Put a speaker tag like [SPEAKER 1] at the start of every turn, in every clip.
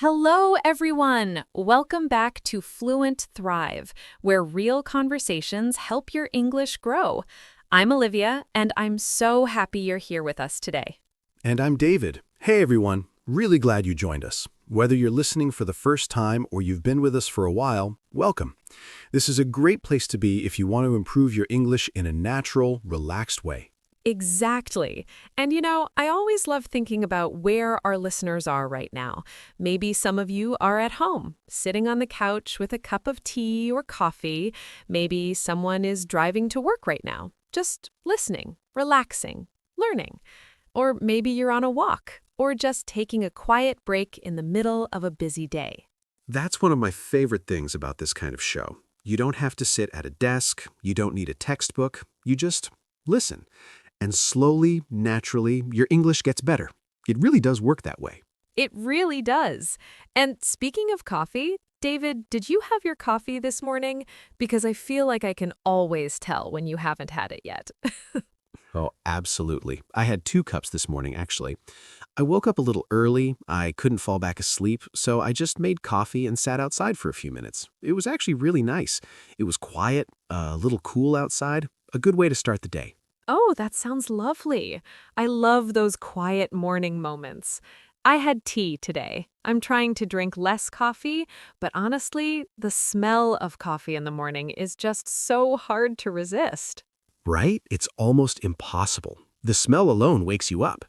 [SPEAKER 1] Hello, everyone! Welcome back to Fluent Thrive, where real conversations help your English grow. I'm Olivia, and I'm so happy you're here with us today.
[SPEAKER 2] And I'm David. Hey everyone, really glad you joined us. Whether you're listening for the first time or you've been with us for a while, welcome. This is a great place to be if you want to improve your English in a natural, relaxed way.
[SPEAKER 1] Exactly. And I always love thinking about where our listeners are right now. Maybe some of you are at home, sitting on the couch with a cup of tea or coffee. Maybe someone is driving to work right now, just listening, relaxing, learning. Or maybe you're on a walk, or just taking a quiet break in the middle of a busy day.
[SPEAKER 2] That's one of my favorite things about this kind of show. You don't have to sit at a desk, you don't need a textbook, you just listen. And slowly, naturally, your English gets better. It really does work that way.
[SPEAKER 1] It really does. And speaking of coffee, David, did you have your coffee this morning? Because I feel like I can always tell when you haven't had it yet.
[SPEAKER 2] Oh, absolutely. I had 2 cups this morning, actually. I woke up a little early, I couldn't fall back asleep, so I just made coffee and sat outside for a few minutes. It was actually really nice. It was quiet, a little cool outside, a good way to start the day.
[SPEAKER 1] Oh, that sounds lovely. I love those quiet morning moments. I had tea today. I'm trying to drink less coffee, but honestly, the smell of coffee in the morning is just so hard to resist.
[SPEAKER 2] Right? It's almost impossible. The smell alone wakes you up.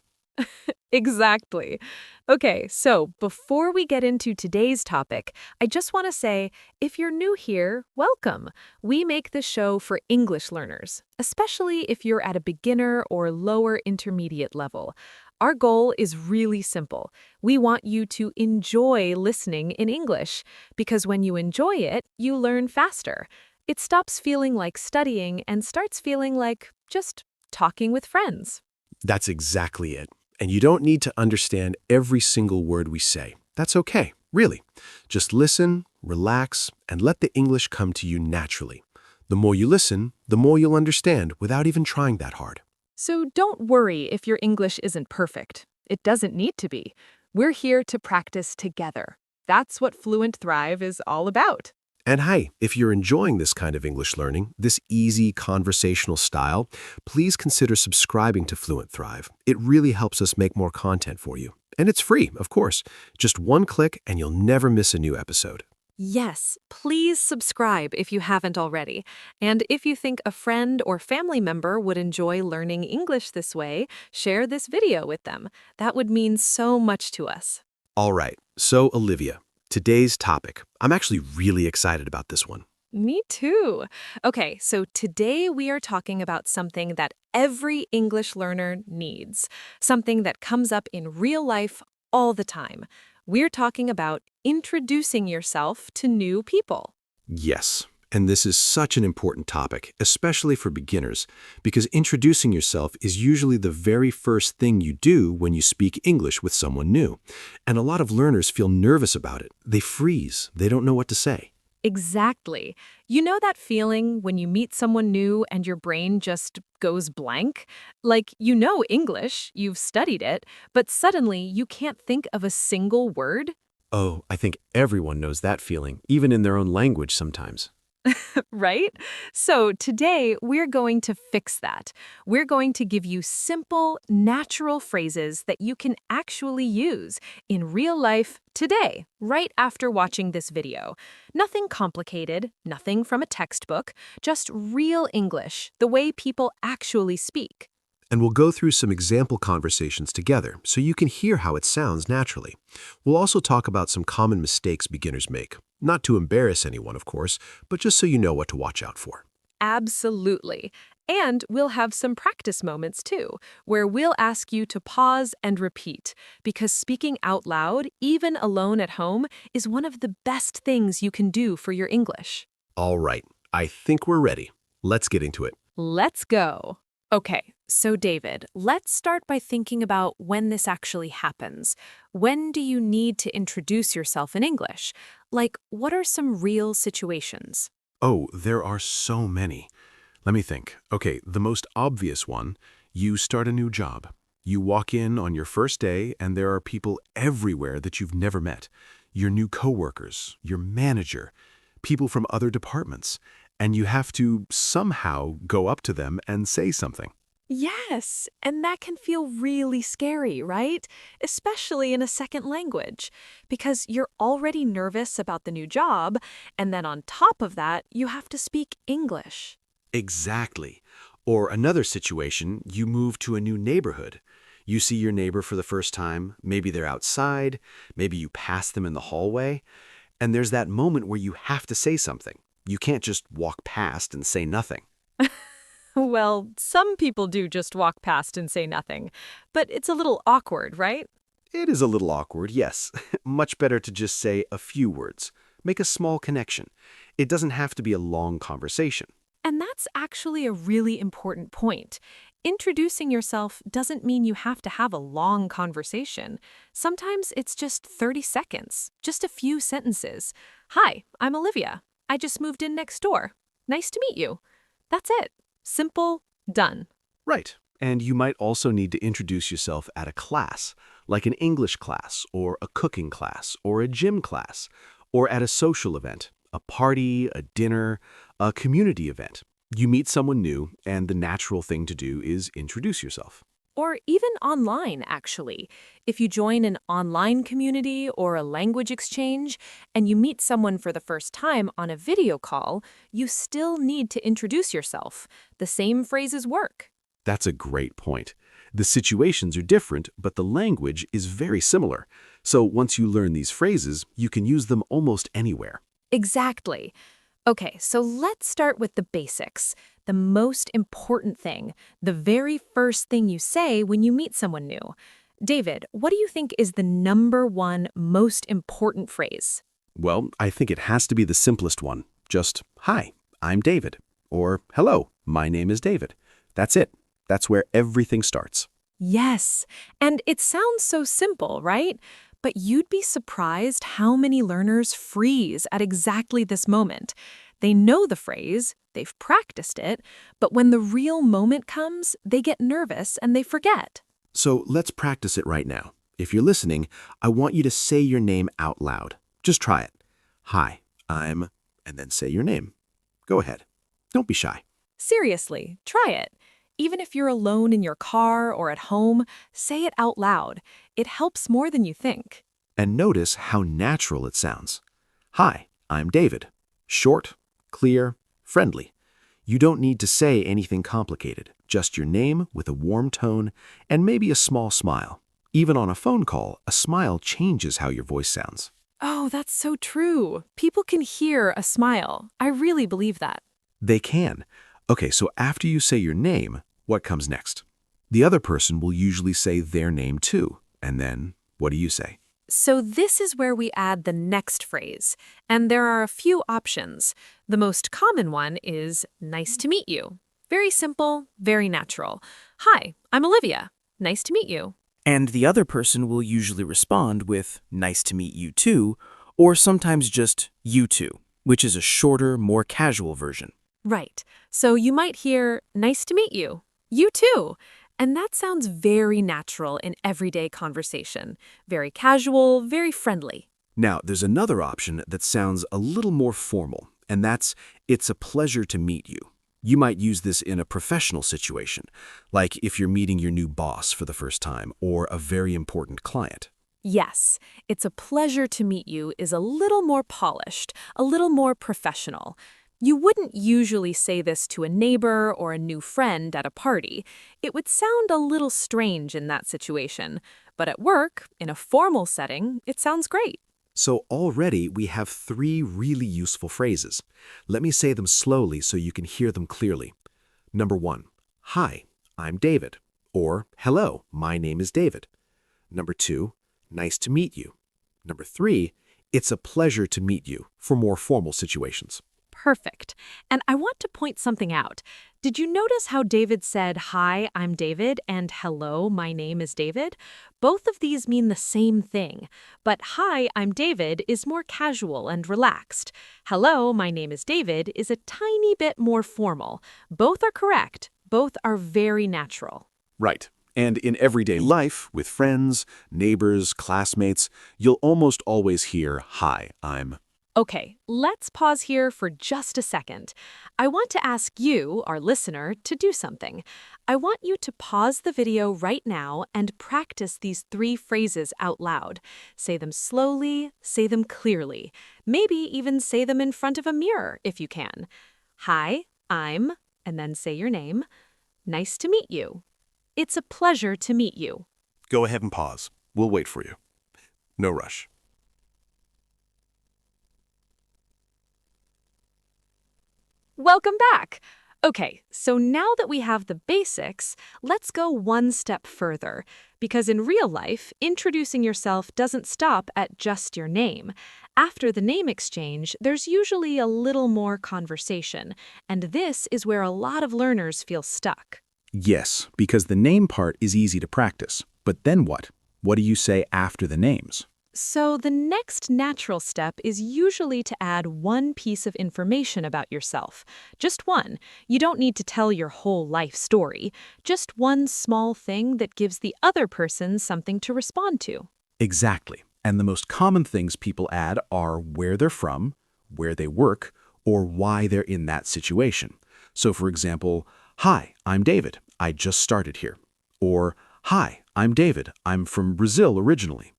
[SPEAKER 1] Exactly. Okay, so before we get into today's topic, I just want to say, if you're new here, welcome. We make the show for English learners, especially if you're at a beginner or lower intermediate level. Our goal is really simple. We want you to enjoy listening in English, because when you enjoy it, you learn faster. It stops feeling like studying and starts feeling like just talking with friends.
[SPEAKER 2] That's exactly it. And you don't need to understand every single word we say. That's okay, really. Just listen, relax, and let the English come to you naturally. The more you listen, the more you'll understand without even trying that hard.
[SPEAKER 1] So don't worry if your English isn't perfect. It doesn't need to be. We're here to practice together. That's what Fluent Thrive is all about.
[SPEAKER 2] And hey, if you're enjoying this kind of English learning, this easy conversational style, please consider subscribing to Fluent Thrive. It really helps us make more content for you. And it's free, of course. Just one click and you'll never miss a new episode.
[SPEAKER 1] Yes, please subscribe if you haven't already. And if you think a friend or family member would enjoy learning English this way, share this video with them. That would mean so much to us.
[SPEAKER 2] All right, so Olivia, today's topic. I'm actually really excited about this one.
[SPEAKER 1] Me too. Okay, so today we are talking about something that every English learner needs, something that comes up in real life all the time. We're talking about introducing yourself to new people.
[SPEAKER 2] Yes, and this is such an important topic, especially for beginners, because introducing yourself is usually the very first thing you do when you speak English with someone new. And a lot of learners feel nervous about it. They freeze. They don't know what to say.
[SPEAKER 1] Exactly. You know that feeling when you meet someone new and your brain just goes blank? Like you know English, you've studied it, but suddenly you can't think of a single word?
[SPEAKER 2] Oh, I think everyone knows that feeling, even in their own language sometimes.
[SPEAKER 1] Right? So today we're going to fix that. We're going to give you simple, natural phrases that you can actually use in real life today, right after watching this video. Nothing complicated, nothing from a textbook, just real English, the way people actually speak.
[SPEAKER 2] And we'll go through some example conversations together so you can hear how it sounds naturally. We'll also talk about some common mistakes beginners make. Not to embarrass anyone, of course, but just so you know what to watch out for.
[SPEAKER 1] Absolutely. And we'll have some practice moments too, where we'll ask you to pause and repeat, because speaking out loud, even alone at home, is one of the best things you can do for your English.
[SPEAKER 2] All right, I think we're ready. Let's get into it.
[SPEAKER 1] Let's go. Okay, so David, let's start by thinking about when this actually happens. When do you need to introduce yourself in English? Like, what are some real situations?
[SPEAKER 2] Oh, there are so many. Let me think. Okay, the most obvious one, you start a new job. You walk in on your first day and there are people everywhere that you've never met. Your new coworkers, your manager, people from other departments, and you have to somehow go up to them and say something.
[SPEAKER 1] Yes, and that can feel really scary, right? Especially in a second language, because you're already nervous about the new job, and then on top of that, you have to speak English.
[SPEAKER 2] Exactly. Or another situation, you move to a new neighborhood. You see your neighbor for the first time, maybe they're outside, maybe you pass them in the hallway, and there's that moment where you have to say something. You can't just walk past and say nothing.
[SPEAKER 1] Well, some people do just walk past and say nothing, but it's a little awkward, right?
[SPEAKER 2] It is a little awkward, yes. Much better to just say a few words. Make a small connection. It doesn't have to be a long conversation.
[SPEAKER 1] And that's actually a really important point. Introducing yourself doesn't mean you have to have a long conversation. Sometimes it's just 30 seconds, just a few sentences. Hi, I'm Olivia. I just moved in next door. Nice to meet you. That's it. Simple, done.
[SPEAKER 2] Right. And you might also need to introduce yourself at a class, like an English class, or a cooking class, or a gym class, or at a social event, a party, a dinner, a community event. You meet someone new, and the natural thing to do is introduce yourself.
[SPEAKER 1] Or even online, actually. If you join an online community or a language exchange and you meet someone for the first time on a video call, you still need to introduce yourself. The same phrases work.
[SPEAKER 2] That's a great point. The situations are different, but the language is very similar. So once you learn these phrases, you can use them almost anywhere.
[SPEAKER 1] Exactly. Okay, so let's start with the basics. The most important thing, the very first thing you say when you meet someone new. David, what do you think is the number one most important phrase?
[SPEAKER 2] Well, I think it has to be the simplest one. Just, hi, I'm David. Or, hello, my name is David. That's it. That's where everything starts.
[SPEAKER 1] Yes, and it sounds so simple, right? But you'd be surprised how many learners freeze at exactly this moment. They know the phrase, they've practiced it, but when the real moment comes, they get nervous and they forget.
[SPEAKER 2] So let's practice it right now. If you're listening, I want you to say your name out loud. Just try it. Hi, I'm, and then say your name. Go ahead. Don't be shy.
[SPEAKER 1] Seriously, try it. Even if you're alone in your car or at home, say it out loud. It helps more than you think.
[SPEAKER 2] And notice how natural it sounds. Hi, I'm David. Short, clear, friendly. You don't need to say anything complicated, just your name with a warm tone and maybe a small smile. Even on a phone call, a smile changes how your voice sounds.
[SPEAKER 1] Oh, that's so true. People can hear a smile. I really believe that.
[SPEAKER 2] They can. Okay, so after you say your name, what comes next? The other person will usually say their name too. And then, what do you say?
[SPEAKER 1] So this is where we add the next phrase, and there are a few options. The most common one is, nice to meet you. Very simple, very natural. Hi, I'm Olivia. Nice to meet you.
[SPEAKER 3] And the other person will usually respond with, nice to meet you too, or sometimes just you too, which is a shorter, more casual version.
[SPEAKER 1] Right. So you might hear, nice to meet you. You too. And that sounds very natural in everyday conversation. Very casual, very friendly.
[SPEAKER 2] Now, there's another option that sounds a little more formal, and that's, it's a pleasure to meet you. You might use this in a professional situation, like if you're meeting your new boss for the first time or a very important client.
[SPEAKER 1] Yes, it's a pleasure to meet you is a little more polished, a little more professional. You wouldn't usually say this to a neighbor or a new friend at a party. It would sound a little strange in that situation. But at work, in a formal setting, it sounds great.
[SPEAKER 2] So already we have 3 really useful phrases. Let me say them slowly so you can hear them clearly. Number 1, hi, I'm David. Or, hello, my name is David. Number 2, nice to meet you. Number 3, it's a pleasure to meet you for more formal situations.
[SPEAKER 1] Perfect. And I want to point something out. Did you notice how David said, hi, I'm David, and hello, my name is David? Both of these mean the same thing. But hi, I'm David is more casual and relaxed. Hello, my name is David is a tiny bit more formal. Both are correct. Both are very natural.
[SPEAKER 2] Right. And in everyday life, with friends, neighbors, classmates, you'll almost always hear, "Hi, I'm."
[SPEAKER 1] Okay, let's pause here for just a second. I want to ask you, our listener, to do something. I want you to pause the video right now and practice these three phrases out loud. Say them slowly, say them clearly. Maybe even say them in front of a mirror if you can. Hi, I'm, and then say your name. Nice to meet you. It's a pleasure to meet you.
[SPEAKER 4] Go ahead and pause. We'll wait for you. No rush.
[SPEAKER 1] Welcome back! Okay, so now that we have the basics, let's go one step further. Because in real life, introducing yourself doesn't stop at just your name. After the name exchange, there's usually a little more conversation, and this is where a lot of learners feel stuck.
[SPEAKER 2] Yes, because the name part is easy to practice. But then what? What do you say after the names?
[SPEAKER 1] So the next natural step is usually to add one piece of information about yourself. Just one. You don't need to tell your whole life story. Just one small thing that gives the other person something to respond to.
[SPEAKER 2] Exactly. And the most common things people add are where they're from, where they work, or why they're in that situation. So for example, "Hi, I'm David. I just started here." Or, "Hi, I'm David. I'm from Brazil originally."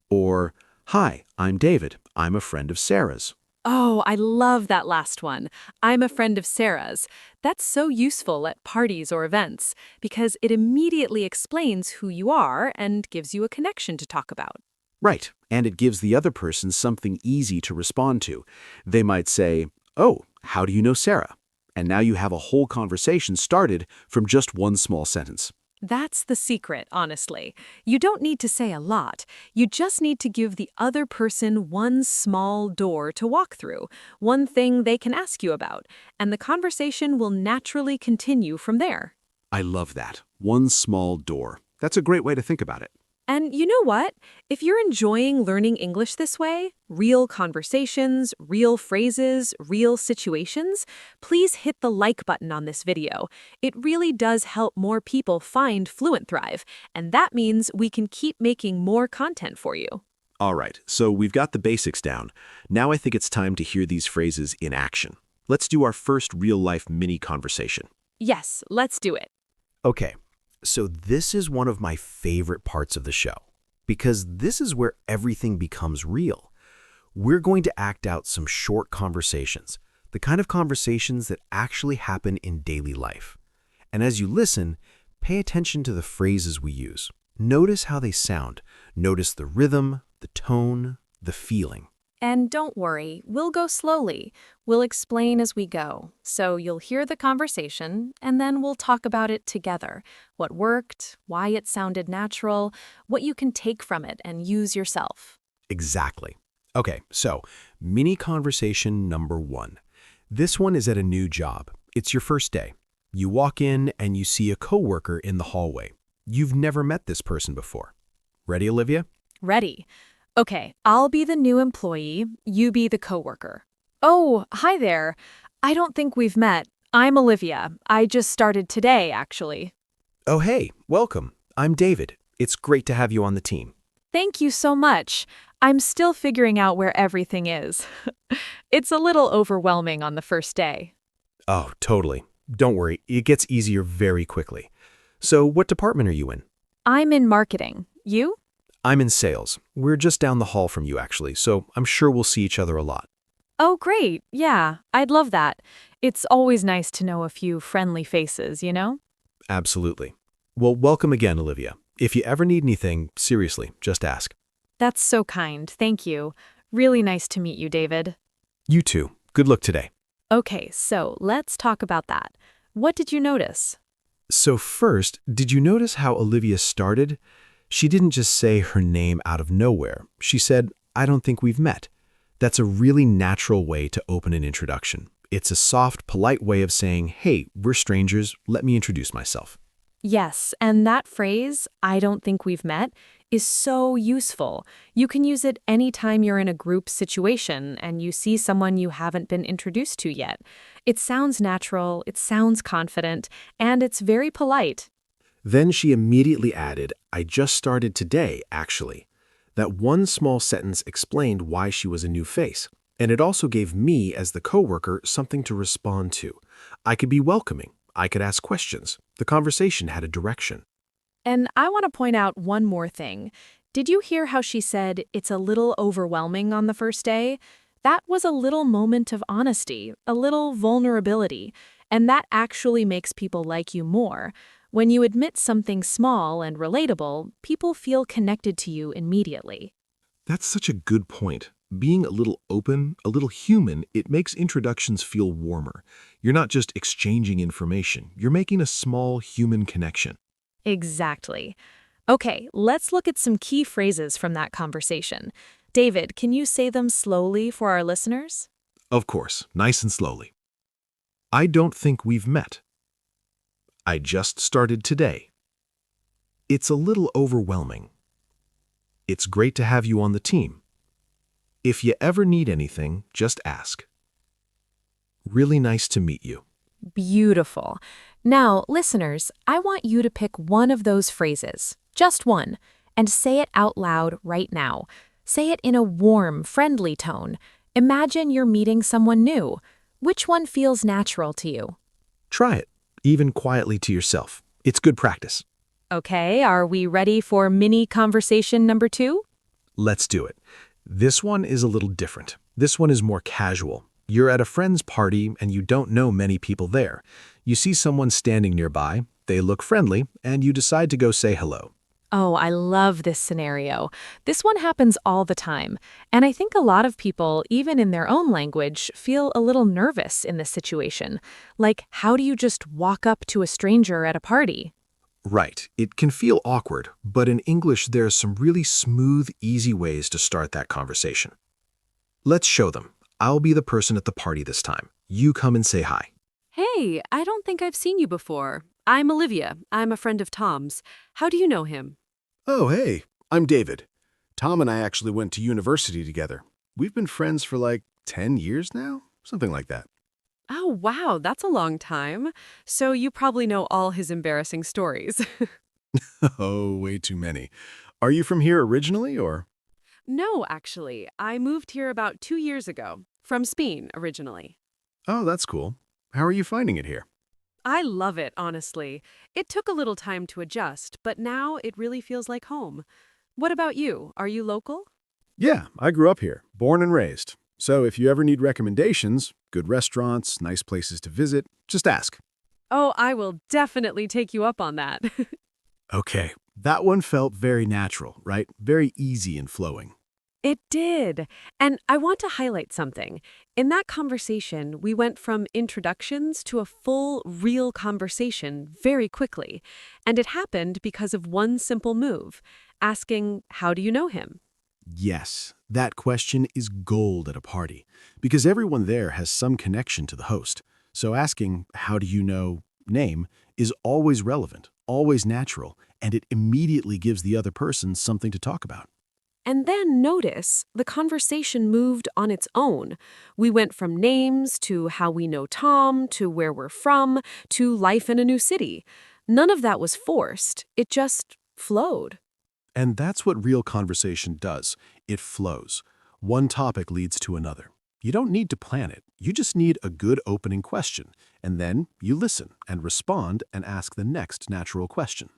[SPEAKER 2] Or, "Hi, I'm David. I'm a friend of Sarah's."
[SPEAKER 1] Oh, I love that last one. I'm a friend of Sarah's. That's so useful at parties or events because it immediately explains who you are and gives you a connection to talk about.
[SPEAKER 2] Right, and it gives the other person something easy to respond to. They might say, "Oh, how do you know Sarah?" And now you have a whole conversation started from just one small sentence.
[SPEAKER 1] That's the secret, honestly. You don't need to say a lot. You just need to give the other person one small door to walk through, one thing they can ask you about, and the conversation will naturally continue from there.
[SPEAKER 2] I love that. One small door. That's a great way to think about it.
[SPEAKER 1] And you know what? If you're enjoying learning English this way, real conversations, real phrases, real situations, please hit the like button on this video. It really does help more people find Fluent Thrive, and that means we can keep making more content for you.
[SPEAKER 2] All right, so we've got the basics down. Now I think it's time to hear these phrases in action. Let's do our first real-life mini conversation.
[SPEAKER 1] Yes, let's do it.
[SPEAKER 2] Okay, so this is one of my favorite parts of the show, because this is where everything becomes real. We're going to act out some short conversations, the kind of conversations that actually happen in daily life. And as you listen, pay attention to the phrases we use. Notice how they sound. Notice the rhythm, the tone, the feeling.
[SPEAKER 1] And don't worry, we'll go slowly. We'll explain as we go. So you'll hear the conversation, and then we'll talk about it together. What worked, why it sounded natural, what you can take from it and use yourself.
[SPEAKER 2] Exactly. Okay, so mini conversation number 1. This one is at a new job. It's your first day. You walk in and you see a coworker in the hallway. You've never met this person before. Ready, Olivia?
[SPEAKER 1] Ready. Okay, I'll be the new employee, you be the coworker. Oh, hi there. I don't think we've met. I'm Olivia. I just started today, actually.
[SPEAKER 2] Oh, hey, welcome. I'm David. It's great to have you on the team.
[SPEAKER 1] Thank you so much. I'm still figuring out where everything is. It's a little overwhelming on the first day.
[SPEAKER 2] Oh, totally. Don't worry, it gets easier very quickly. So what department are you in?
[SPEAKER 1] I'm in marketing. You?
[SPEAKER 2] I'm in sales. We're just down the hall from you, actually, so I'm sure we'll see each other a lot.
[SPEAKER 1] Oh, great. Yeah, I'd love that. It's always nice to know a few friendly faces, you know?
[SPEAKER 2] Absolutely. Well, welcome again, Olivia. If you ever need anything, seriously, just ask.
[SPEAKER 1] That's so kind. Thank you. Really nice to meet you, David.
[SPEAKER 2] You too. Good luck today.
[SPEAKER 1] Okay, so let's talk about that. What did you notice?
[SPEAKER 2] So first, did you notice how Olivia started? She didn't just say her name out of nowhere. She said, "I don't think we've met." That's a really natural way to open an introduction. It's a soft, polite way of saying, "Hey, we're strangers. Let me introduce myself."
[SPEAKER 1] Yes, and that phrase, "I don't think we've met," is so useful. You can use it anytime you're in a group situation and you see someone you haven't been introduced to yet. It sounds natural, it sounds confident, and it's very polite.
[SPEAKER 2] Then she immediately added, "I just started today, actually." That one small sentence explained why she was a new face, and it also gave me, as the coworker, something to respond to. I could be welcoming. I could ask questions. The conversation had a direction.
[SPEAKER 1] And I want to point out one more thing. Did you hear how she said it's a little overwhelming on the first day? That was a little moment of honesty, a little vulnerability, and that actually makes people like you more. When you admit something small and relatable, people feel connected to you immediately.
[SPEAKER 4] That's such a good point. Being a little open, a little human, it makes introductions feel warmer. You're not just exchanging information, you're making a small human connection.
[SPEAKER 1] Exactly. Okay, let's look at some key phrases from that conversation. David, can you say them slowly for our listeners?
[SPEAKER 4] Of course, nice and slowly. I don't think we've met. I just started today. It's a little overwhelming. It's great to have you on the team. If you ever need anything, just ask. Really nice to meet you.
[SPEAKER 1] Beautiful. Now, listeners, I want you to pick one of those phrases, just one, and say it out loud right now. Say it in a warm, friendly tone. Imagine you're meeting someone new. Which one feels natural to you?
[SPEAKER 4] Try it, even quietly to yourself. It's good practice.
[SPEAKER 1] Okay, are we ready for mini conversation number 2?
[SPEAKER 4] Let's do it. This one is a little different. This one is more casual. You're at a friend's party and you don't know many people there. You see someone standing nearby, they look friendly, and you decide to go say hello.
[SPEAKER 1] Oh, I love this scenario. This one happens all the time. And I think a lot of people, even in their own language, feel a little nervous in this situation. Like, how do you just walk up to a stranger at a party?
[SPEAKER 4] Right, it can feel awkward, but in English there's some really smooth, easy ways to start that conversation. Let's show them. I'll be the person at the party this time. You come and say hi.
[SPEAKER 5] Hey, I don't think I've seen you before. I'm Olivia. I'm a friend of Tom's. How do you know him?
[SPEAKER 4] Oh, hey, I'm David. Tom and I actually went to university together. We've been friends for like 10 years now? Something like that.
[SPEAKER 5] Oh, wow, that's a long time. So you probably know all his embarrassing stories.
[SPEAKER 4] Oh, way too many. Are you from here originally, or?
[SPEAKER 5] No, actually. I moved here about 2 years ago. From Spain, originally.
[SPEAKER 4] Oh, that's cool. How are you finding it here?
[SPEAKER 5] I love it, honestly. It took a little time to adjust, but now it really feels like home. What about you? Are you local?
[SPEAKER 4] Yeah, I grew up here, born and raised. So if you ever need recommendations, good restaurants, nice places to visit, just ask.
[SPEAKER 5] Oh, I will definitely take you up on that.
[SPEAKER 4] Okay, that one felt very natural, right? Very easy and flowing.
[SPEAKER 5] It did. And I want to highlight something. In that conversation, we went from introductions to a full, real conversation very quickly. And it happened because of one simple move, asking, how do you know him?
[SPEAKER 4] Yes, that question is gold at a party, because everyone there has some connection to the host. So asking, how do you know, name, is always relevant, always natural, and it immediately gives the other person something to talk about.
[SPEAKER 5] And then notice the conversation moved on its own. We went from names to how we know Tom, to where we're from, to life in a new city. None of that was forced. It just flowed.
[SPEAKER 4] And that's what real conversation does. It flows. One topic leads to another. You don't need to plan it. You just need a good opening question. And then you listen and respond and ask the next natural question.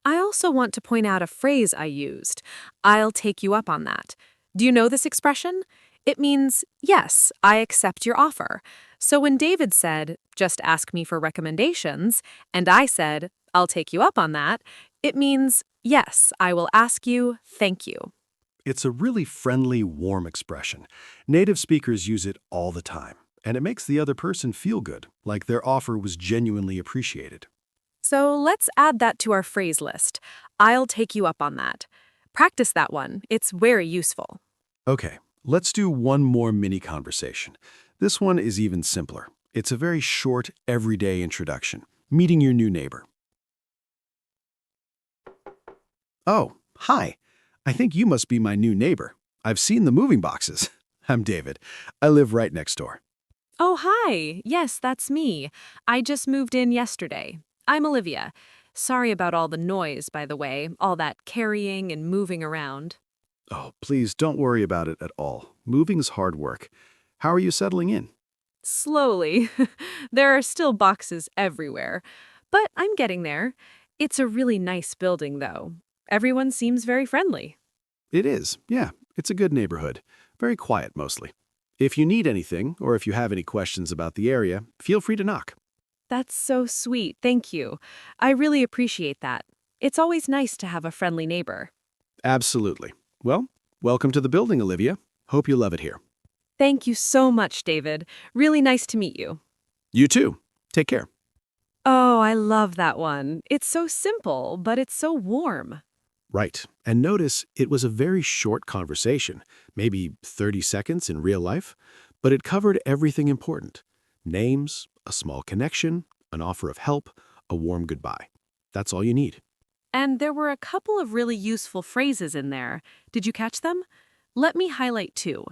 [SPEAKER 5] I also want to point out a phrase I used. I'll take you up on that. Do you know this expression? It means, yes, I accept your offer. So when David said, just ask me for recommendations, and I said, I'll take you up on that, it means, yes, I will ask you, thank you.
[SPEAKER 4] It's a really friendly, warm expression. Native speakers use it all the time, and it makes the other person feel good, like their offer was genuinely appreciated.
[SPEAKER 5] So let's add that to our phrase list. I'll take you up on that. Practice that one. It's very useful.
[SPEAKER 4] Okay, let's do one more mini conversation. This one is even simpler. It's a very short, everyday introduction, meeting your new neighbor. Oh, hi. I think you must be my new neighbor. I've seen the moving boxes. I'm David. I live right next door.
[SPEAKER 5] Oh, hi. Yes, that's me. I just moved in yesterday. I'm Olivia. Sorry about all the noise, by the way, all that carrying and moving around.
[SPEAKER 2] Oh, please don't worry about it at all. Moving's hard work. How are you settling in?
[SPEAKER 5] Slowly. There are still boxes everywhere. But I'm getting there. It's a really nice building, though. Everyone seems very friendly.
[SPEAKER 2] It is, yeah. It's a good neighborhood. Very quiet, mostly. If you need anything, or if you have any questions about the area, feel free to knock.
[SPEAKER 5] That's so sweet, thank you. I really appreciate that. It's always nice to have a friendly neighbor.
[SPEAKER 2] Absolutely. Well, welcome to the building, Olivia. Hope you love it here.
[SPEAKER 5] Thank you so much, David. Really nice to meet you.
[SPEAKER 2] You too. Take care.
[SPEAKER 5] Oh, I love that one. It's so simple, but it's so warm.
[SPEAKER 2] Right. And notice it was a very short conversation, maybe 30 seconds in real life, but it covered everything important. Names, a small connection, an offer of help, a warm goodbye. That's all you need.
[SPEAKER 5] And there were a couple of really useful phrases in there. Did you catch them? Let me highlight two.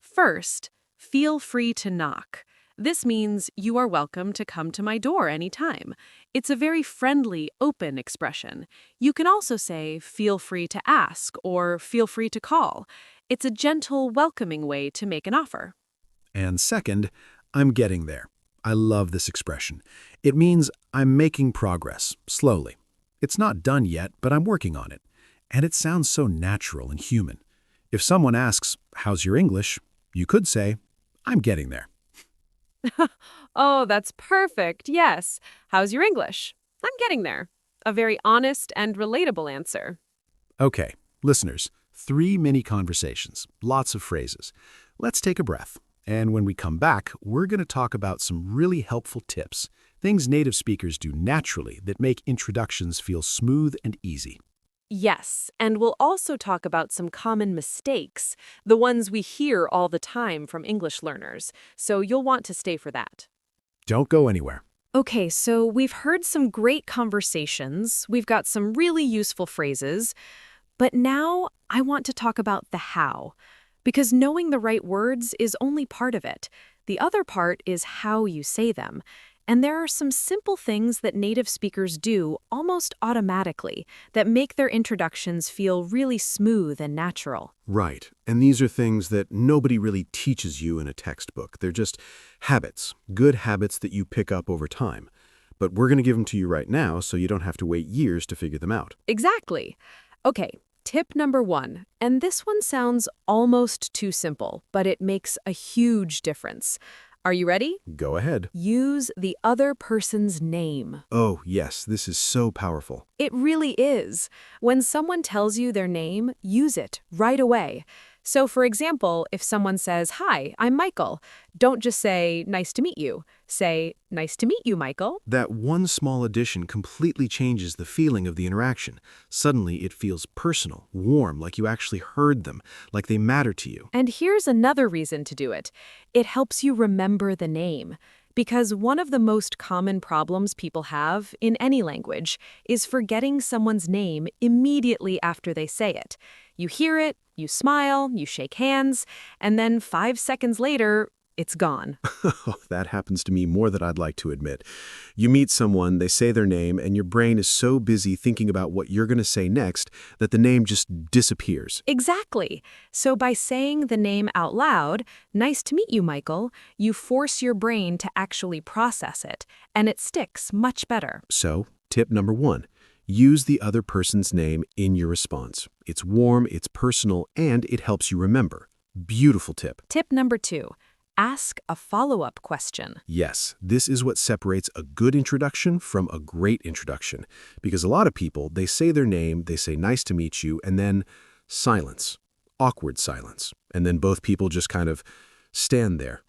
[SPEAKER 5] First, feel free to knock. This means you are welcome to come to my door anytime. It's a very friendly, open expression. You can also say, feel free to ask or feel free to call. It's a gentle, welcoming way to make an offer.
[SPEAKER 2] And second, I'm getting there. I love this expression. It means I'm making progress, slowly. It's not done yet, but I'm working on it. And it sounds so natural and human. If someone asks, how's your English? You could say, I'm getting there.
[SPEAKER 5] Oh, that's perfect. Yes. How's your English? I'm getting there. A very honest and relatable answer.
[SPEAKER 2] Okay, listeners, 3 mini conversations, lots of phrases. Let's take a breath. And when we come back, we're going to talk about some really helpful tips, things native speakers do naturally that make introductions feel smooth and easy.
[SPEAKER 5] Yes, and we'll also talk about some common mistakes, the ones we hear all the time from English learners, so you'll want to stay for that.
[SPEAKER 2] Don't go anywhere.
[SPEAKER 5] Okay, so we've heard some great conversations, we've got some really useful phrases, but now I want to talk about the how, because knowing the right words is only part of it. The other part is how you say them. And there are some simple things that native speakers do almost automatically that make their introductions feel really smooth and natural.
[SPEAKER 2] Right, and these are things that nobody really teaches you in a textbook. They're just habits, good habits that you pick up over time. But we're going to give them to you right now so you don't have to wait years to figure them out.
[SPEAKER 5] Exactly. Okay, tip number 1. And this one sounds almost too simple, but it makes a huge difference. Are you ready?
[SPEAKER 2] Go ahead.
[SPEAKER 5] Use the other person's name.
[SPEAKER 2] Oh, yes, this is so powerful.
[SPEAKER 5] It really is. When someone tells you their name, use it right away. So, for example, if someone says, "Hi, I'm Michael," don't just say, "Nice to meet you." Say, "Nice to meet you, Michael."
[SPEAKER 2] That one small addition completely changes the feeling of the interaction. Suddenly, it feels personal, warm, like you actually heard them, like they matter to you.
[SPEAKER 5] And here's another reason to do it. It helps you remember the name. Because one of the most common problems people have in any language is forgetting someone's name immediately after they say it. You hear it, you smile, you shake hands, and then 5 seconds later, it's gone.
[SPEAKER 2] That happens to me more than I'd like to admit. You meet someone, they say their name, and your brain is so busy thinking about what you're going to say next that the name just disappears.
[SPEAKER 5] Exactly. So by saying the name out loud, "Nice to meet you, Michael," you force your brain to actually process it, and it sticks much better.
[SPEAKER 2] So, tip number 1, use the other person's name in your response. It's warm, it's personal, and it helps you remember. Beautiful tip.
[SPEAKER 5] Tip number 2. Ask a follow-up question.
[SPEAKER 2] Yes, this is what separates a good introduction from a great introduction. Because a lot of people, they say their name, they say nice to meet you, and then silence, awkward silence. And then both people just kind of stand there.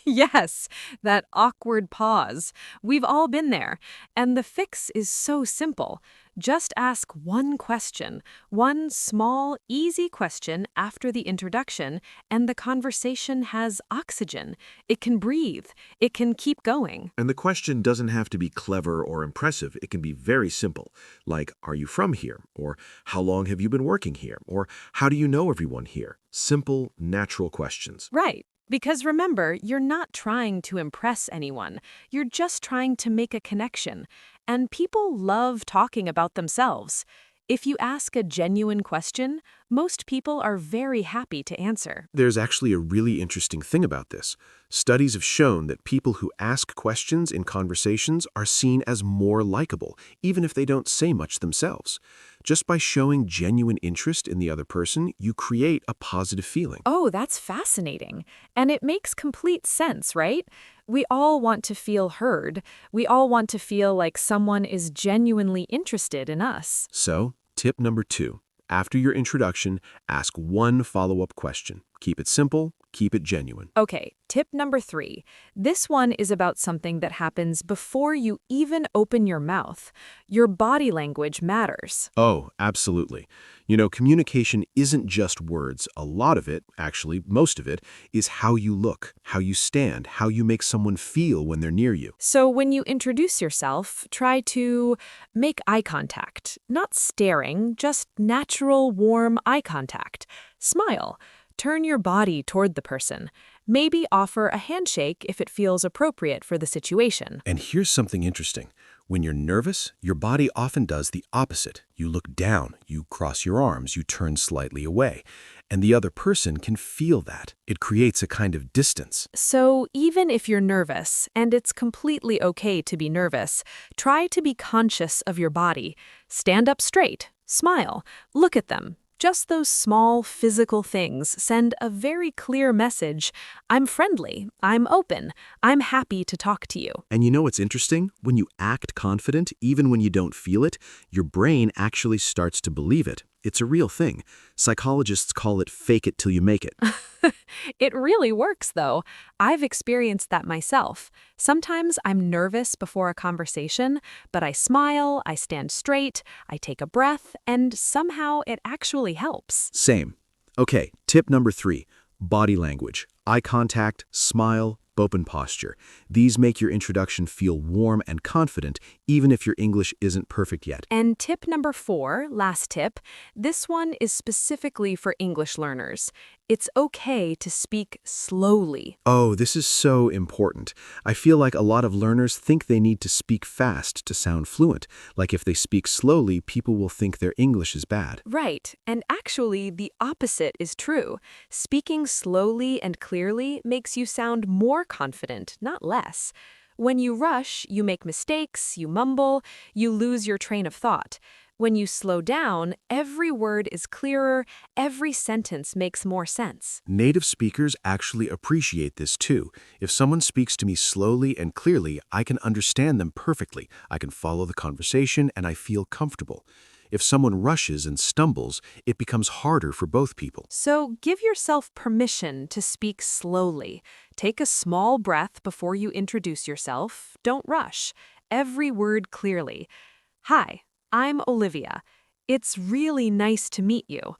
[SPEAKER 5] Yes, that awkward pause. We've all been there. And the fix is so simple. Just ask one question, one small, easy question after the introduction, and the conversation has oxygen. It can breathe. It can keep going.
[SPEAKER 6] And the question doesn't have to be clever or impressive. It can be very simple, like, are you from here? Or how long have you been working here? Or how do you know everyone here? Simple, natural questions.
[SPEAKER 5] Right. Because remember, you're not trying to impress anyone. You're just trying to make a connection. and people love talking about themselves. If you ask a genuine question, most people are very happy to answer.
[SPEAKER 2] There's actually a really interesting thing about this. Studies have shown that people who ask questions in conversations are seen as more likable, even if they don't say much themselves. Just by showing genuine interest in the other person, you create a positive feeling.
[SPEAKER 5] Oh, that's fascinating. And it makes complete sense, right? We all want to feel heard. We all want to feel like someone is genuinely interested in us.
[SPEAKER 2] So, tip number 2. After your introduction, ask one follow-up question. Keep it simple, keep it genuine.
[SPEAKER 5] Okay, tip number 3. This one is about something that happens before you even open your mouth. Your body language matters.
[SPEAKER 2] Oh, absolutely. You know, communication isn't just words. A lot of it, actually, most of it, is how you look, how you stand, how you make someone feel when they're near you.
[SPEAKER 5] So when you introduce yourself, try to make eye contact. Not staring, just natural, warm eye contact. Smile. Turn your body toward the person. Maybe offer a handshake if it feels appropriate for the situation.
[SPEAKER 2] And here's something interesting. When you're nervous, your body often does the opposite. You look down, you cross your arms, you turn slightly away. And the other person can feel that. It creates a kind of distance.
[SPEAKER 5] So even if you're nervous, and it's completely okay to be nervous, try to be conscious of your body. Stand up straight, smile, look at them. Just those small physical things send a very clear message. I'm friendly, I'm open, I'm happy to talk to you.
[SPEAKER 2] And you know what's interesting? When you act confident, even when you don't feel it, your brain actually starts to believe it. It's a real thing. Psychologists call it fake it till you make it.
[SPEAKER 5] It really works, though. I've experienced that myself. Sometimes I'm nervous before a conversation, but I smile, I stand straight, I take a breath, and somehow it actually helps.
[SPEAKER 2] Same. Okay, tip number 3, body language. Eye contact, smile, open posture. These make your introduction feel warm and confident, even if your English isn't perfect yet.
[SPEAKER 5] And tip number 4, last tip, this one is specifically for English learners. It's okay to speak slowly.
[SPEAKER 2] Oh, this is so important. I feel like a lot of learners think they need to speak fast to sound fluent. Like if they speak slowly, people will think their English is bad.
[SPEAKER 5] Right, and actually the opposite is true. Speaking slowly and clearly makes you sound more confident, not less. When you rush, you make mistakes, you mumble, you lose your train of thought. When you slow down, every word is clearer, every sentence makes more sense.
[SPEAKER 2] Native speakers actually appreciate this too. If someone speaks to me slowly and clearly, I can understand them perfectly. I can follow the conversation and I feel comfortable. If someone rushes and stumbles, it becomes harder for both people.
[SPEAKER 5] So give yourself permission to speak slowly. Take a small breath before you introduce yourself. Don't rush. Every word clearly. Hi, I'm Olivia. It's really nice to meet you.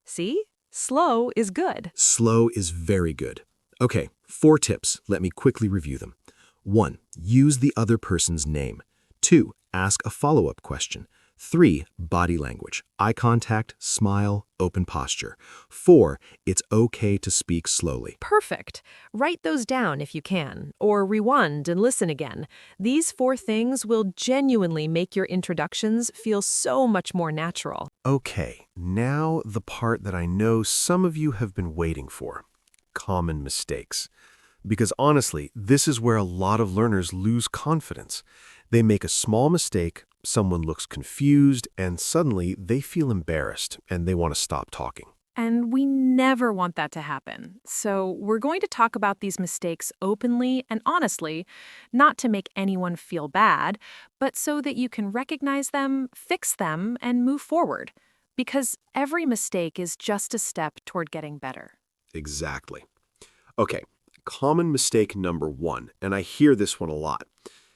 [SPEAKER 5] See? Slow is good.
[SPEAKER 2] Slow is very good. Okay, 4 tips. Let me quickly review them. 1. Use the other person's name. 2. Ask a follow-up question. 3. Body language. Eye contact, smile, open posture. 4. It's okay to speak slowly.
[SPEAKER 5] Perfect. Write those down if you can, or rewind and listen again. These 4 things will genuinely make your introductions feel so much more natural.
[SPEAKER 2] Okay, now the part that I know some of you have been waiting for. Common mistakes. Because honestly, this is where a lot of learners lose confidence. They make a small mistake, someone looks confused, and suddenly they feel embarrassed and they want to stop talking.
[SPEAKER 5] And we never want that to happen. So we're going to talk about these mistakes openly and honestly, not to make anyone feel bad, but so that you can recognize them, fix them, and move forward. Because every mistake is just a step toward getting better.
[SPEAKER 2] Exactly. Okay, common mistake number 1, and I hear this one a lot.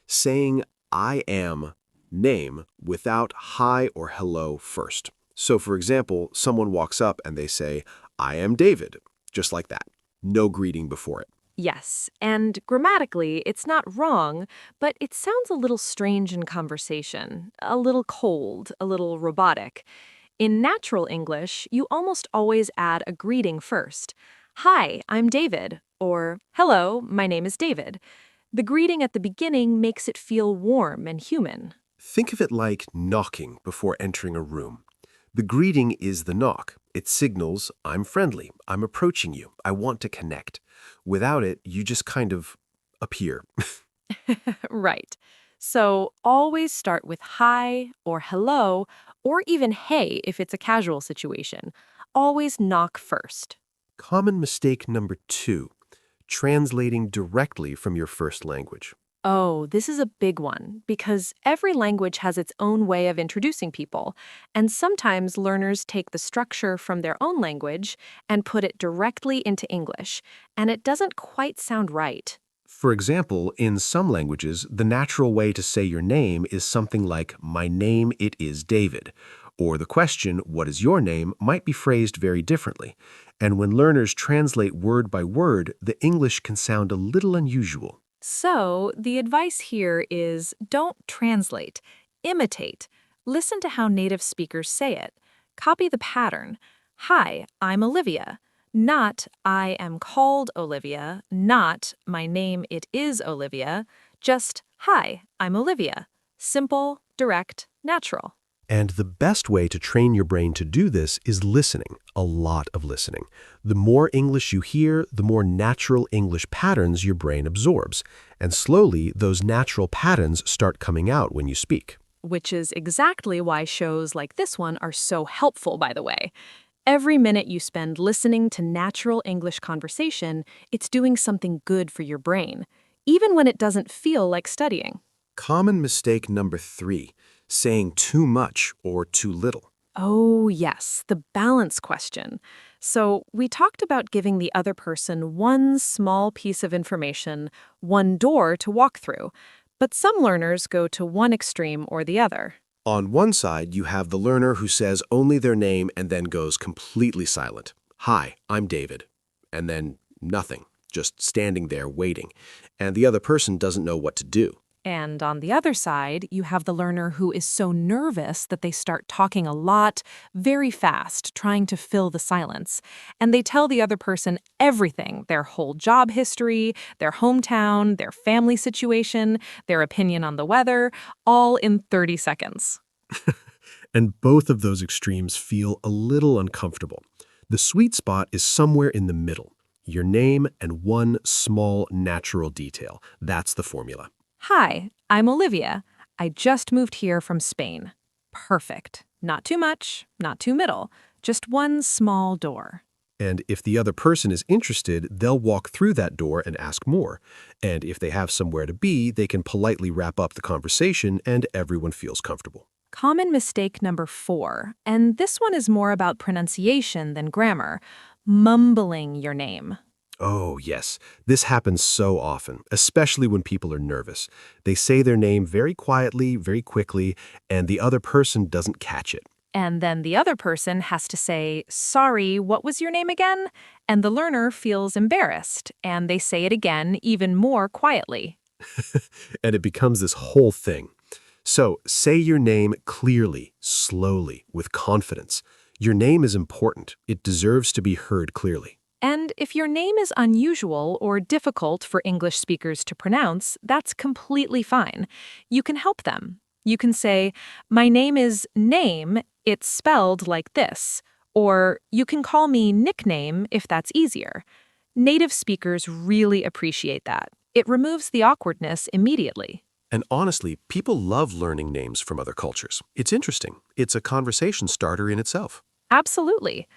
[SPEAKER 2] Saying I am name without hi or hello first. So for example, someone walks up and they say, I am David, just like that. No greeting before it.
[SPEAKER 5] Yes, and grammatically, it's not wrong, but it sounds a little strange in conversation, a little cold, a little robotic. In natural English, you almost always add a greeting first. Hi, I'm David, or hello, my name is David. The greeting at the beginning makes it feel warm and human.
[SPEAKER 2] Think of it like knocking before entering a room. The greeting is the knock. It signals, I'm friendly, I'm approaching you, I want to connect. Without it, you just kind of appear.
[SPEAKER 5] Right. So always start with hi or hello, or even hey if it's a casual situation. Always knock first.
[SPEAKER 2] Common mistake number 2, translating directly from your first language.
[SPEAKER 5] Oh, this is a big one because every language has its own way of introducing people, and sometimes learners take the structure from their own language and put it directly into English, and it doesn't quite sound right.
[SPEAKER 2] For example, in some languages, the natural way to say your name is something like, my name it is David, or the question, what is your name, might be phrased very differently. And when learners translate word by word, the English can sound a little unusual.
[SPEAKER 5] So, the advice here is don't translate, imitate. Listen to how native speakers say it. Copy the pattern. Hi, I'm Olivia. Not, I am called Olivia. Not, my name it is Olivia. Just, hi, I'm Olivia. Simple, direct, natural.
[SPEAKER 2] And the best way to train your brain to do this is listening, a lot of listening. The more English you hear, the more natural English patterns your brain absorbs. And slowly, those natural patterns start coming out when you speak.
[SPEAKER 5] Which is exactly why shows like this one are so helpful, by the way. Every minute you spend listening to natural English conversation, it's doing something good for your brain, even when it doesn't feel like studying.
[SPEAKER 2] Common mistake number 3, saying too much or too little.
[SPEAKER 5] Oh, yes, the balance question. So, we talked about giving the other person one small piece of information, one door to walk through. But some learners go to one extreme or the other.
[SPEAKER 2] On one side, you have the learner who says only their name and then goes completely silent. Hi, I'm David. And then nothing, just standing there waiting. And the other person doesn't know what to do.
[SPEAKER 5] And on the other side, you have the learner who is so nervous that they start talking a lot, very fast, trying to fill the silence. And they tell the other person everything, their whole job history, their hometown, their family situation, their opinion on the weather, all in 30 seconds.
[SPEAKER 2] And both of those extremes feel a little uncomfortable. The sweet spot is somewhere in the middle. Your name and one small natural detail. That's the formula.
[SPEAKER 5] Hi, I'm Olivia. I just moved here from Spain. Perfect. Not too much, not too middle, just one small door.
[SPEAKER 2] And if the other person is interested, they'll walk through that door and ask more. And if they have somewhere to be, they can politely wrap up the conversation and everyone feels comfortable.
[SPEAKER 5] Common mistake number 4, and this one is more about pronunciation than grammar, mumbling your name.
[SPEAKER 2] Oh, yes. This happens so often, especially when people are nervous. They say their name very quietly, very quickly, and the other person doesn't catch it.
[SPEAKER 5] And then the other person has to say, sorry, what was your name again? And the learner feels embarrassed, and they say it again even more quietly.
[SPEAKER 2] And it becomes this whole thing. So, say your name clearly, slowly, with confidence. Your name is important. It deserves to be heard clearly.
[SPEAKER 5] And if your name is unusual or difficult for English speakers to pronounce, that's completely fine. You can help them. You can say, my name is Name, it's spelled like this. Or you can call me Nickname if that's easier. Native speakers really appreciate that. It removes the awkwardness immediately.
[SPEAKER 2] And honestly, people love learning names from other cultures. It's interesting. It's a conversation starter in itself.
[SPEAKER 5] Absolutely.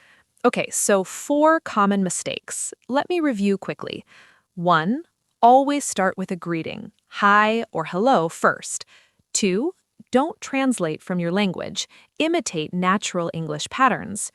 [SPEAKER 5] Okay, so 4 common mistakes. Let me review quickly. 1, always start with a greeting, hi or hello first. 2, don't translate from your language. Imitate natural English patterns.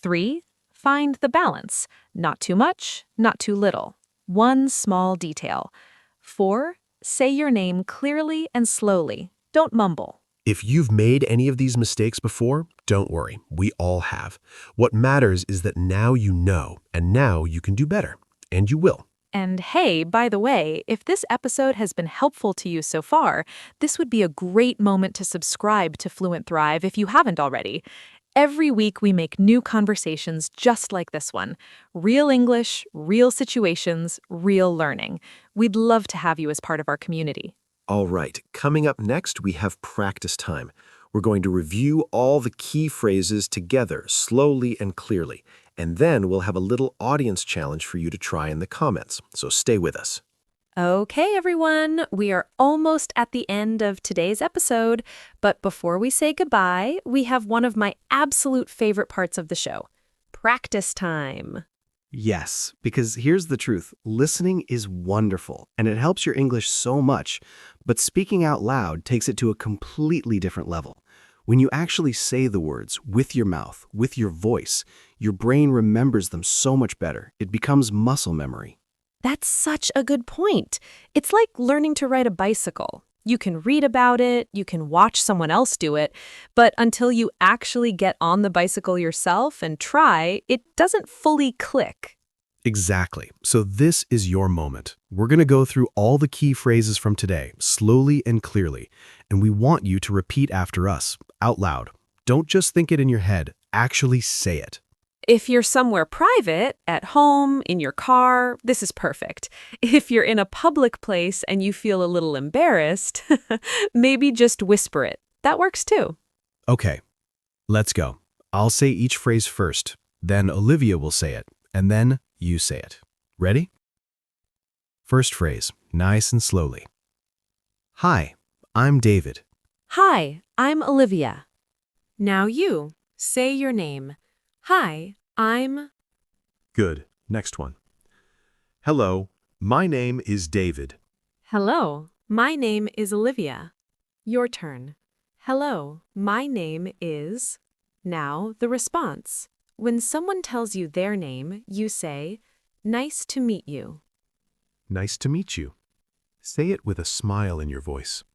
[SPEAKER 5] 3, find the balance. Not too much, not too little. One small detail. 4, say your name clearly and slowly. Don't mumble.
[SPEAKER 2] If you've made any of these mistakes before, don't worry, we all have. What matters is that now you know, and now you can do better. And you will.
[SPEAKER 5] And hey, by the way, if this episode has been helpful to you so far, this would be a great moment to subscribe to Fluent Thrive if you haven't already. Every week we make new conversations just like this one. Real English, real situations, real learning. We'd love to have you as part of our community.
[SPEAKER 2] All right, coming up next, we have practice time. We're going to review all the key phrases together, slowly and clearly, and then we'll have a little audience challenge for you to try in the comments, so stay with us.
[SPEAKER 5] Okay, everyone, we are almost at the end of today's episode, but before we say goodbye, we have one of my absolute favorite parts of the show, practice time.
[SPEAKER 2] Yes, because here's the truth. Listening is wonderful, and it helps your English so much, but speaking out loud takes it to a completely different level. When you actually say the words with your mouth, with your voice, your brain remembers them so much better. It becomes muscle memory.
[SPEAKER 5] That's such a good point. It's like learning to ride a bicycle. You can read about it, you can watch someone else do it, but until you actually get on the bicycle yourself and try, it doesn't fully click.
[SPEAKER 2] Exactly. So this is your moment. We're going to go through all the key phrases from today, slowly and clearly, and we want you to repeat after us, out loud. Don't just think it in your head, actually say it.
[SPEAKER 5] If you're somewhere private, at home, in your car, this is perfect. If you're in a public place and you feel a little embarrassed, maybe just whisper it. That works too.
[SPEAKER 2] Okay, let's go. I'll say each phrase first, then Olivia will say it, and then you say it. Ready? First phrase, nice and slowly. Hi, I'm David.
[SPEAKER 5] Hi, I'm Olivia. Now you, say your name. Hi, I'm...
[SPEAKER 4] Good. Next one. Hello, my name is David.
[SPEAKER 5] Hello, my name is Olivia. Your turn. Hello, my name is... Now, the response. When someone tells you their name, you say, nice to meet you.
[SPEAKER 4] Nice to meet you. Say it with a smile in your voice.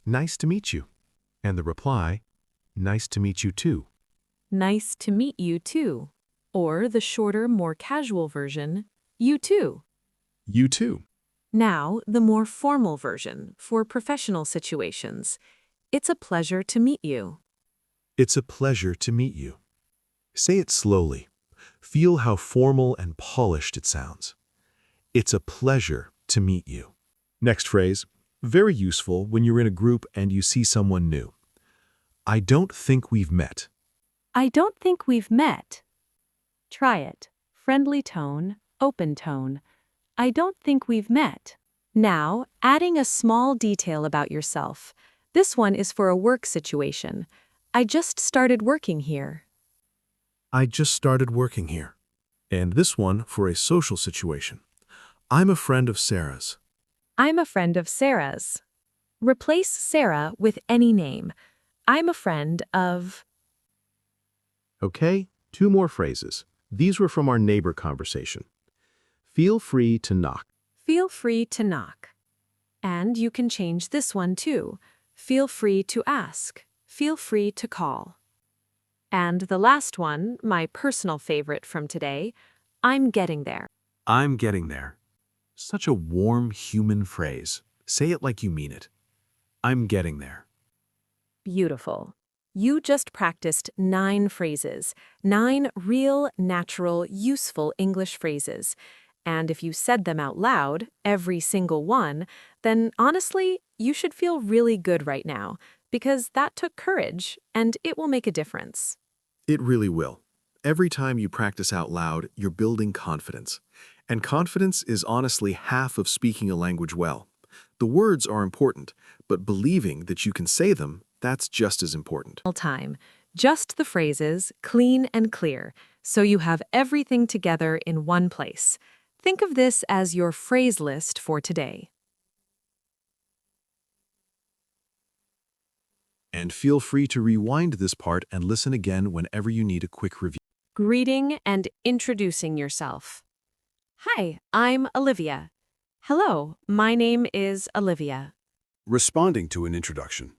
[SPEAKER 4] Nice to meet you. And the reply, nice to meet you too.
[SPEAKER 5] Nice to meet you too. Or the shorter, more casual version, you too.
[SPEAKER 4] You too.
[SPEAKER 5] Now, the more formal version for professional situations. It's a pleasure to meet you.
[SPEAKER 4] It's a pleasure to meet you. Say it slowly. Feel how formal and polished it sounds. It's a pleasure to meet you. Next phrase, very useful when you're in a group and you see someone new. I don't think we've met.
[SPEAKER 5] I don't think we've met. Try it. Friendly tone, open tone. I don't think we've met. Now, adding a small detail about yourself. This one is for a work situation. I just started working here.
[SPEAKER 4] I just started working here. And this one for a social situation. I'm a friend of Sarah's.
[SPEAKER 5] I'm a friend of Sarah's. Replace Sarah with any name. I'm a friend of...
[SPEAKER 4] Okay, 2 more phrases. These were from our neighbor conversation. Feel free to knock.
[SPEAKER 5] Feel free to knock. And you can change this one too. Feel free to ask. Feel free to call. And the last one, my personal favorite from today, I'm getting there.
[SPEAKER 4] I'm getting there. Such a warm human phrase. Say it like you mean it. I'm getting there.
[SPEAKER 5] Beautiful. You just practiced 9 phrases, 9 real, natural, useful English phrases. And if you said them out loud, every single one, then honestly, you should feel really good right now, because that took courage, and it will make a difference.
[SPEAKER 4] It really will. Every time you practice out loud, you're building confidence. And confidence is honestly half of speaking a language well. The words are important, but believing that you can say them, that's just as important.
[SPEAKER 5] Time. Just the phrases, clean and clear, so you have everything together in one place. Think of this as your phrase list for today.
[SPEAKER 4] And feel free to rewind this part and listen again whenever you need a quick review.
[SPEAKER 5] Greeting and introducing yourself. Hi, I'm Olivia. Hello, my name is Olivia.
[SPEAKER 7] Responding to an introduction.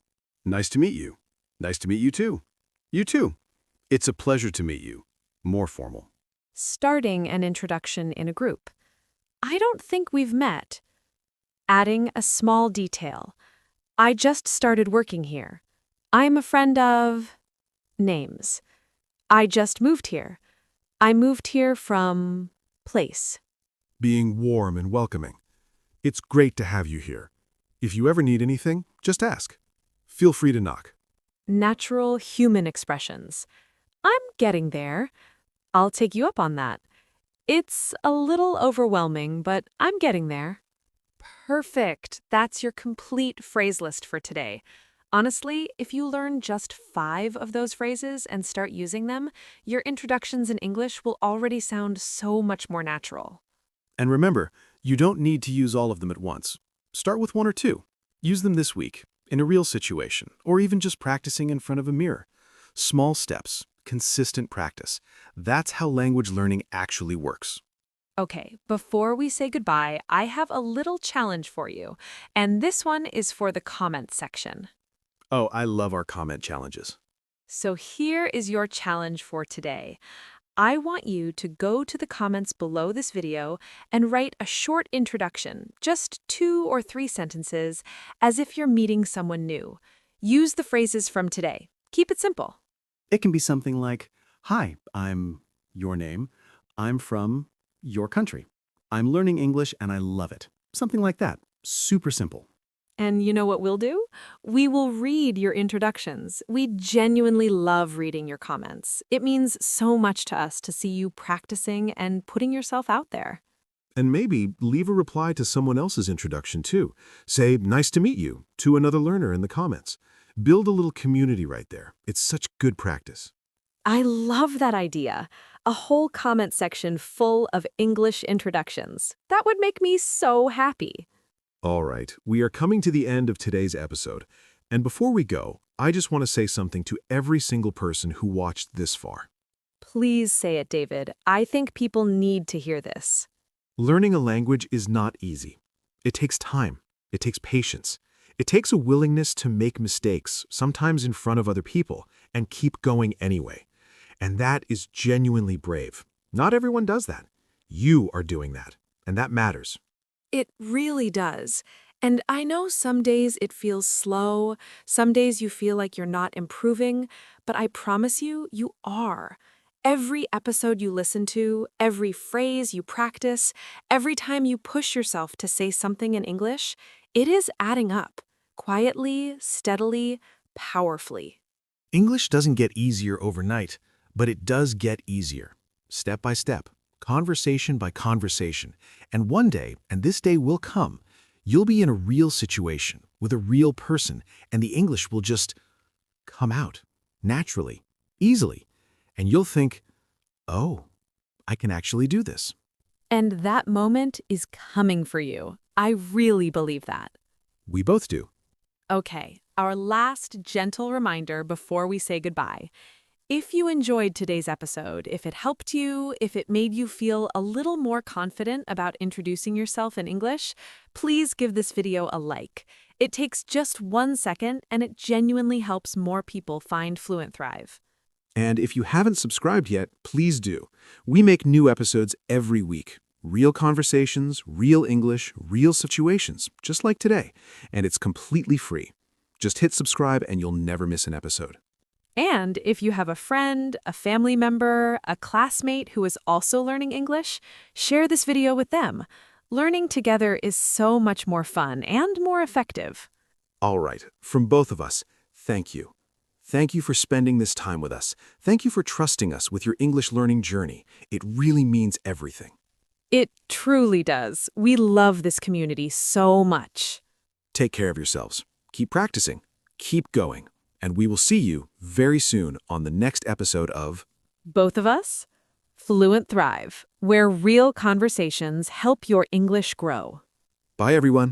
[SPEAKER 7] Nice to meet you. Nice to meet you too. You too. It's a pleasure to meet you. More formal.
[SPEAKER 5] Starting an introduction in a group. I don't think we've met. Adding a small detail. I just started working here. I'm a friend of... Names. I just moved here. I moved here from... Place.
[SPEAKER 4] Being warm and welcoming. It's great to have you here.
[SPEAKER 7] If you ever need anything, just ask. Feel free to knock.
[SPEAKER 5] Natural human expressions. I'm getting there. I'll take you up on that. It's a little overwhelming, but I'm getting there. Perfect. That's your complete phrase list for today. Honestly, if you learn just 5 of those phrases and start using them, your introductions in English will already sound so much more natural.
[SPEAKER 2] And remember, you don't need to use all of them at once. Start with 1 or 2. Use them this week, in a real situation, or even just practicing in front of a mirror. Small steps, consistent practice. That's how language learning actually works.
[SPEAKER 5] Okay, before we say goodbye, I have a little challenge for you, and this one is for the comments section.
[SPEAKER 2] Oh, I love our comment challenges.
[SPEAKER 5] So here is your challenge for today. I want you to go to the comments below this video and write a short introduction, just 2 or 3 sentences, as if you're meeting someone new. Use the phrases from today. Keep it simple.
[SPEAKER 2] It can be something like, "Hi, I'm your name. I'm from your country. I'm learning English and I love it." Something like that. Super simple.
[SPEAKER 5] And you know what we'll do? We will read your introductions. We genuinely love reading your comments. It means so much to us to see you practicing and putting yourself out there.
[SPEAKER 4] And maybe leave a reply to someone else's introduction too. Say, "Nice to meet you," to another learner in the comments. Build a little community right there. It's such good practice.
[SPEAKER 5] I love that idea. A whole comment section full of English introductions. That would make me so happy.
[SPEAKER 4] All right, we are coming to the end of today's episode. And before we go, I just want to say something to every single person who watched this far.
[SPEAKER 5] Please say it, David. I think people need to hear this.
[SPEAKER 4] Learning a language is not easy. It takes time. It takes patience. It takes a willingness to make mistakes, sometimes in front of other people, and keep going anyway. And that is genuinely brave. Not everyone does that. You are doing that, and that matters.
[SPEAKER 5] It really does. And I know some days it feels slow, some days you feel like you're not improving, but I promise you, you are. Every episode you listen to, every phrase you practice, every time you push yourself to say something in English, it is adding up. Quietly, steadily, powerfully.
[SPEAKER 2] English doesn't get easier overnight, but it does get easier. Step by step, conversation by conversation. And one day, and this day will come, you'll be in a real situation with a real person, and the English will just come out naturally, easily. And you'll think, "Oh, I can actually do this."
[SPEAKER 5] And that moment is coming for you. I really believe that.
[SPEAKER 2] We both do.
[SPEAKER 5] Okay, our last gentle reminder before we say goodbye. If you enjoyed today's episode, if it helped you, if it made you feel a little more confident about introducing yourself in English, please give this video a like. It takes just 1 second and it genuinely helps more people find Fluent Thrive.
[SPEAKER 2] And if you haven't subscribed yet, please do. We make new episodes every week. Real conversations, real English, real situations, just like today. And it's completely free. Just hit subscribe and you'll never miss an episode.
[SPEAKER 5] And if you have a friend, a family member, a classmate who is also learning English, share this video with them. Learning together is so much more fun and more effective.
[SPEAKER 2] All right, from both of us, thank you. Thank you for spending this time with us. Thank you for trusting us with your English learning journey. It really means everything.
[SPEAKER 5] It truly does. We love this community so much.
[SPEAKER 2] Take care of yourselves. Keep practicing. Keep going. And we will see you very soon on the next episode of
[SPEAKER 5] Both of Us, Fluent Thrive, where real conversations help your English grow.
[SPEAKER 2] Bye, everyone.